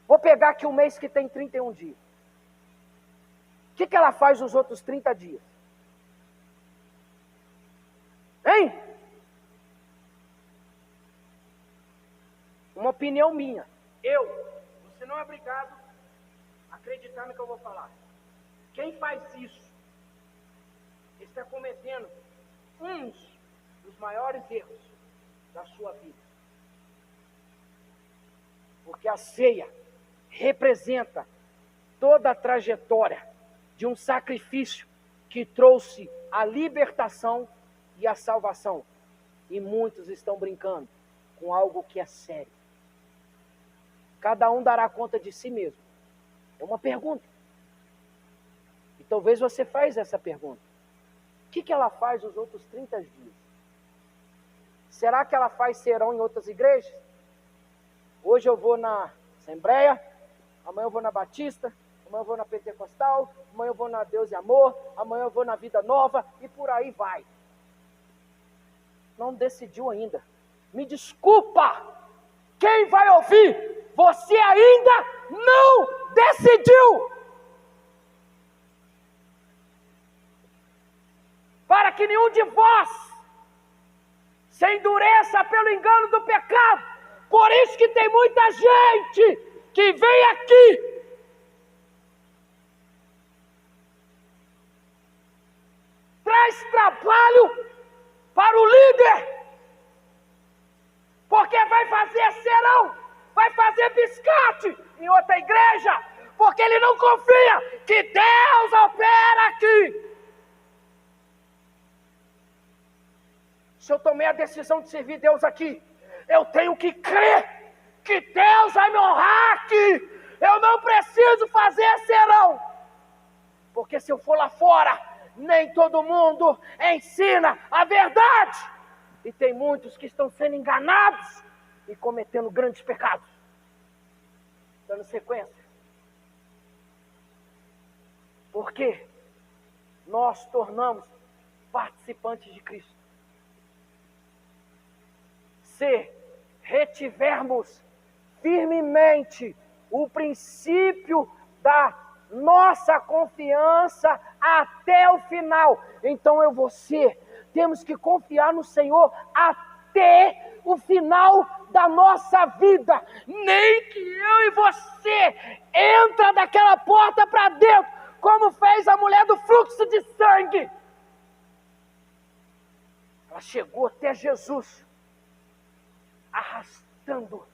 Vou pegar aqui um mês que tem 31 dias. O que ela faz os outros 30 dias? Hein? Uma opinião minha. Você não é obrigado a acreditar no que eu vou falar. Quem faz isso está cometendo um dos maiores erros da sua vida. Porque a ceia representa toda a trajetória de um sacrifício que trouxe a libertação e a salvação. E muitos estão brincando com algo que é sério. Cada um dará conta de si mesmo. É uma pergunta. E talvez você faz essa pergunta. O que ela faz os outros 30 dias? Será que ela faz serão em outras igrejas? Hoje eu vou na Assembleia, amanhã eu vou na Batista, amanhã eu vou na Pentecostal, amanhã eu vou na Deus e Amor, amanhã eu vou na Vida Nova e por aí vai. Não decidiu ainda. Me desculpa, quem vai ouvir? Você ainda não decidiu. Para que nenhum de vós se endureça pelo engano do pecado. Por isso que tem muita gente que vem aqui traz trabalho para o líder, porque vai fazer serão, vai fazer biscate em outra igreja, porque ele não confia que Deus opera aqui. Se eu tomei a decisão de servir Deus aqui, eu tenho que crer que Deus vai me honrar aqui. Eu não preciso fazer serão, porque se eu for lá fora, nem todo mundo ensina a verdade. E tem muitos que estão sendo enganados e cometendo grandes pecados. Dando sequência. Porque nós tornamos participantes de Cristo. Se retivermos firmemente o princípio da nossa confiança até o final, então temos que confiar no Senhor até o final da nossa vida, nem que eu e você entra daquela porta para dentro, como fez a mulher do fluxo de sangue. Ela chegou até Jesus, arrastando,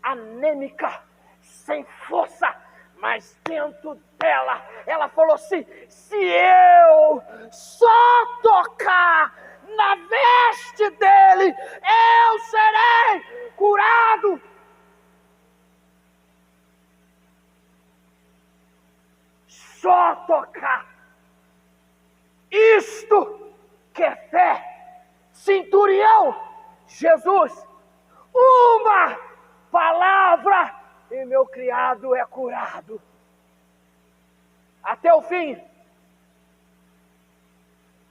anêmica, sem força, mas dentro dela, ela falou assim: se eu só tocar na veste dele, eu serei curado. Só tocar. Isto que é fé. Centurião, Jesus, uma palavra e meu criado é curado. Até o fim.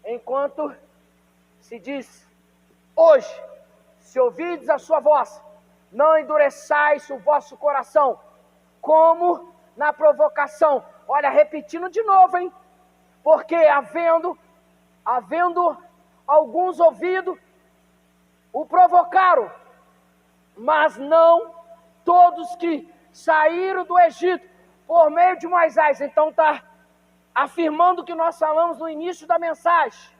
Enquanto se diz: hoje, se ouvides a sua voz, não endureçais o vosso coração, como na provocação. Olha, repetindo de novo, hein? Porque havendo alguns ouvidos, o provocaram, mas não todos que saíram do Egito por meio de Moisés. Então está afirmando o que nós falamos no início da mensagem.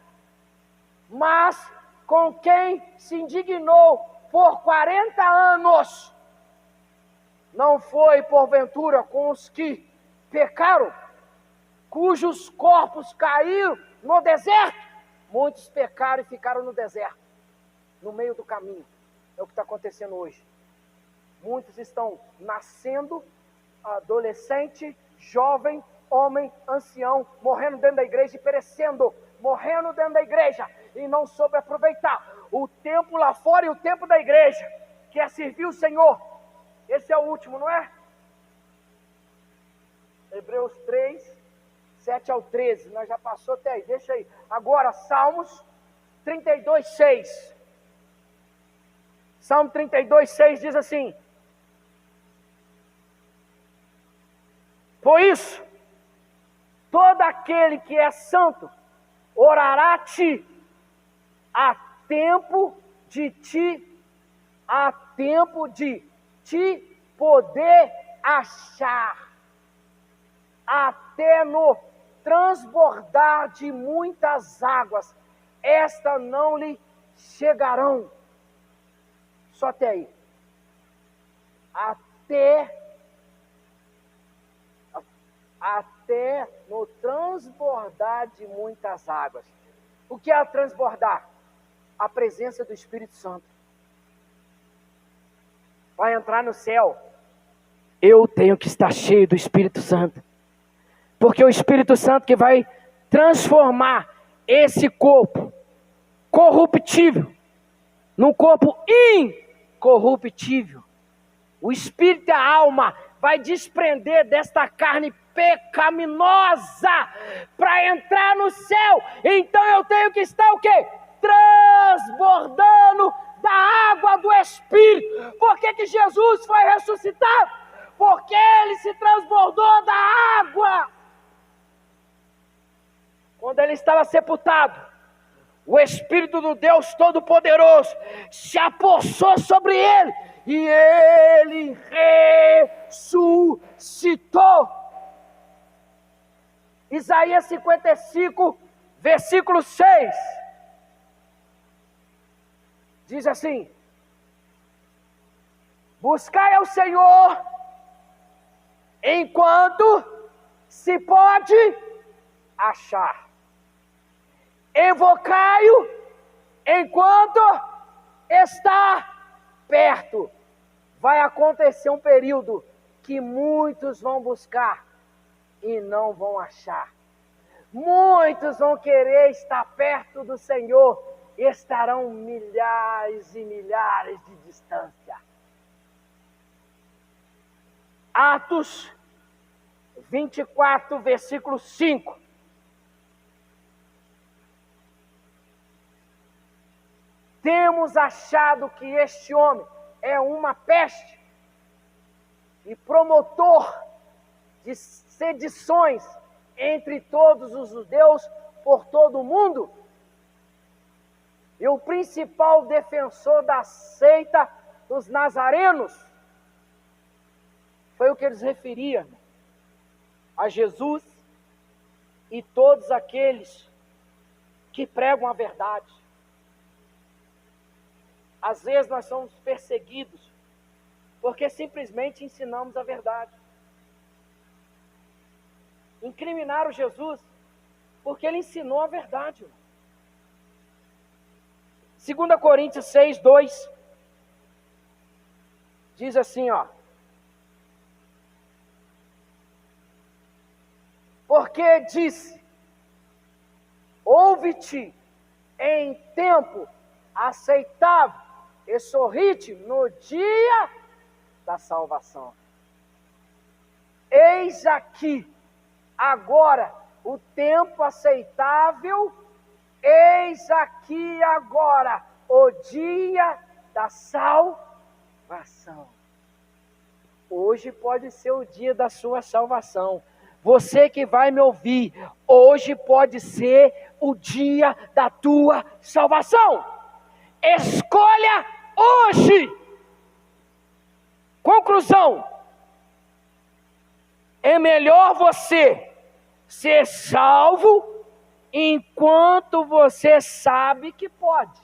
Mas com quem se indignou por 40 anos, não foi porventura com os que pecaram, cujos corpos caíram no deserto? Muitos pecaram e ficaram no deserto, no meio do caminho. É o que está acontecendo hoje. Muitos estão nascendo, adolescente, jovem, homem, ancião, morrendo dentro da igreja e perecendo, morrendo dentro da igreja e não soube aproveitar o tempo lá fora e o tempo da igreja, que é servir o Senhor. Esse é o último, não é? Hebreus 3, 7 ao 13, nós já passou até aí, deixa aí. Agora, Salmos 32, 6. Salmo 32, 6 diz assim: por isso, todo aquele que é santo orará a ti, a tempo de te poder achar, até no transbordar de muitas águas, esta não lhe chegarão. Só até aí. Até no transbordar de muitas águas. O que é transbordar? A presença do Espírito Santo. Vai entrar no céu. Eu tenho que estar cheio do Espírito Santo. Porque o Espírito Santo que vai transformar esse corpo corruptível num corpo incorruptível. O Espírito e a alma vai desprender desta carne pecaminosa para entrar no céu. Então eu tenho que estar o quê? Transbordando da água do Espírito. Por que Jesus foi ressuscitado? Porque ele se transbordou da água. Quando ele estava sepultado, o Espírito do Deus Todo-Poderoso se apossou sobre ele e ele ressuscitou. Isaías 55, versículo 6, diz assim: buscai ao Senhor enquanto se pode achar. Evocai-o enquanto está perto. Vai acontecer um período que muitos vão buscar e não vão achar. Muitos vão querer estar perto do Senhor e estarão milhares e milhares de distância. Atos 24, versículo 5. Temos achado que este homem é uma peste e promotor de sedições entre todos os judeus por todo o mundo, e o principal defensor da seita dos nazarenos, foi o que eles referiam a Jesus e todos aqueles que pregam a verdade. Às vezes nós somos perseguidos porque simplesmente ensinamos a verdade. Incriminaram Jesus porque ele ensinou a verdade. 2 Coríntios 6, 2 diz assim, ó: porque disse, ouve-te em tempo aceitável e sorri-te no dia da salvação. Eis aqui, agora, o tempo aceitável, eis aqui agora, o dia da salvação. Hoje pode ser o dia da sua salvação. Você que vai me ouvir, hoje pode ser o dia da tua salvação. Escolha hoje. Conclusão: é melhor você ser salvo enquanto você sabe que pode.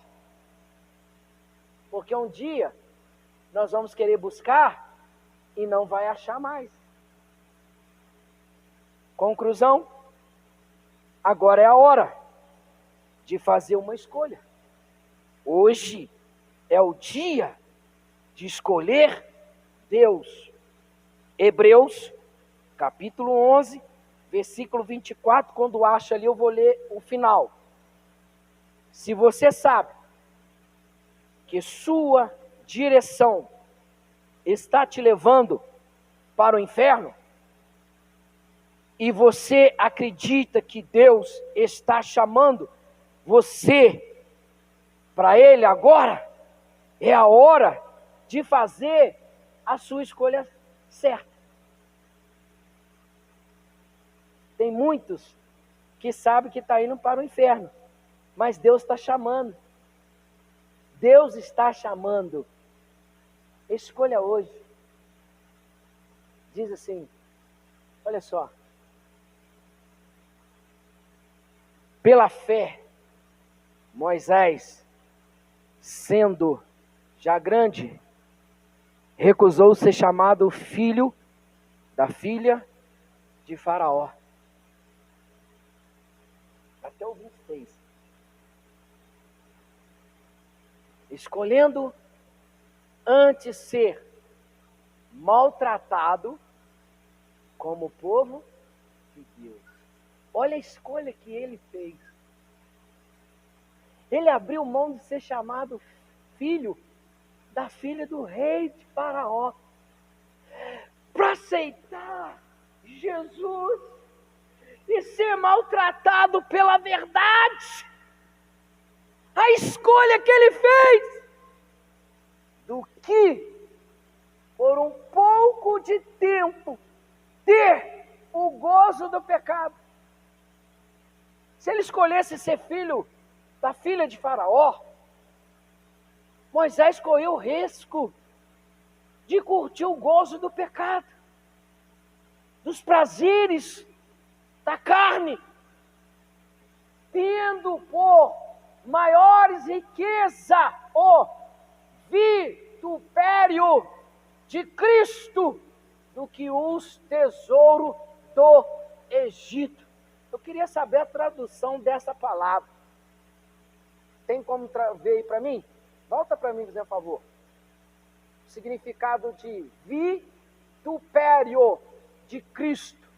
Porque um dia nós vamos querer buscar e não vai achar mais. Conclusão: agora é a hora de fazer uma escolha. Hoje é o dia de escolher Deus. Hebreus, capítulo 11, versículo 24, quando acha ali eu vou ler o final. Se você sabe que sua direção está te levando para o inferno, e você acredita que Deus está chamando você para Ele agora, é a hora de fazer a sua escolha certa. Tem muitos que sabem que está indo para o inferno, mas Deus está chamando. Deus está chamando. Escolha hoje. Diz assim, olha só. Pela fé, Moisés, sendo já grande, recusou ser chamado filho da filha de Faraó. Até o 26. Escolhendo antes ser maltratado como povo de Deus. Olha a escolha que ele fez. Ele abriu mão de ser chamado filho da filha do rei de Faraó, para aceitar Jesus e ser maltratado pela verdade. A escolha que ele fez, do que por um pouco de tempo ter o gozo do pecado. Se ele escolhesse ser filho da filha de Faraó, Moisés correu o risco de curtir o gozo do pecado, dos prazeres da carne, tendo por maiores riqueza o vitupério de Cristo do que os tesouros do Egito. Eu queria saber a tradução dessa palavra. Tem como ver aí para mim? Volta para mim, por favor. O significado de vitupério de Cristo,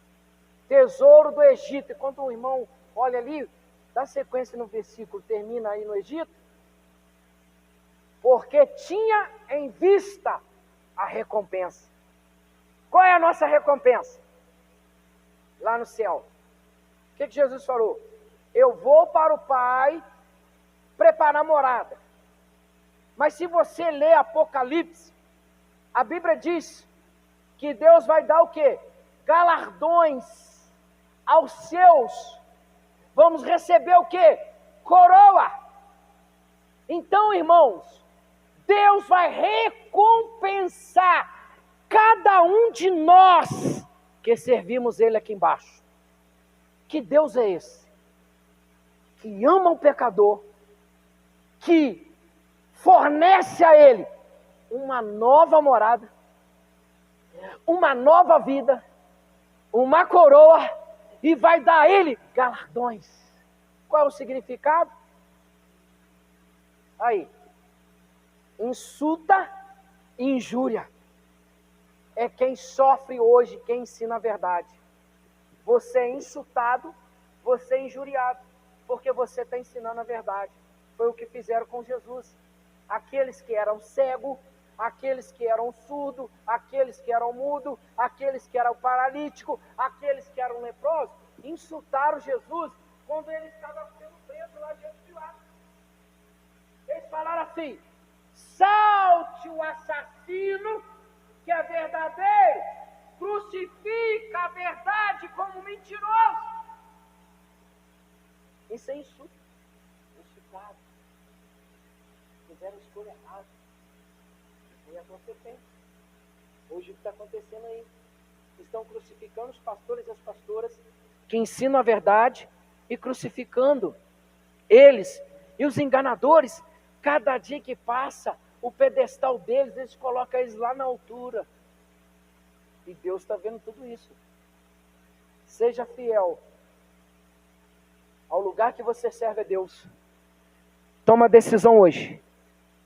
tesouro do Egito. E quando o irmão olha ali, dá sequência no versículo, termina aí no Egito. Porque tinha em vista a recompensa. Qual é a nossa recompensa? Lá no céu. O que Jesus falou? Eu vou para o Pai preparar morada. Mas se você ler Apocalipse, a Bíblia diz que Deus vai dar o quê? Galardões aos seus. Vamos receber o quê? Coroa. Então, irmãos, Deus vai recompensar cada um de nós que servimos Ele aqui embaixo. Que Deus é esse? Que ama o pecador, que fornece a ele uma nova morada, uma nova vida, uma coroa, e vai dar a ele galardões. Qual é o significado? Aí, insulta e injúria. É quem sofre hoje, quem ensina a verdade. Você é insultado, você é injuriado, porque você está ensinando a verdade. Foi o que fizeram com Jesus. Aqueles que eram cegos, aqueles que eram surdos, aqueles que eram mudos, aqueles que eram paralíticos, aqueles que eram leprosos, insultaram Jesus quando ele estava sendo preso lá diante de Pilatos. Eles falaram assim: salte o assassino, que é verdadeiro, crucifica a verdade como mentiroso. Isso é insulto. Insultado. Fizeram a escolha errada. Foi a consequência. Hoje o que está acontecendo aí? Estão crucificando os pastores e as pastoras que ensinam a verdade e crucificando eles. E os enganadores, cada dia que passa, o pedestal deles, eles colocam eles lá na altura. E Deus está vendo tudo isso. Seja fiel ao lugar que você serve a Deus. Toma a decisão hoje.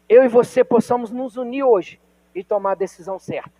Eu e você possamos nos unir hoje e tomar a decisão certa.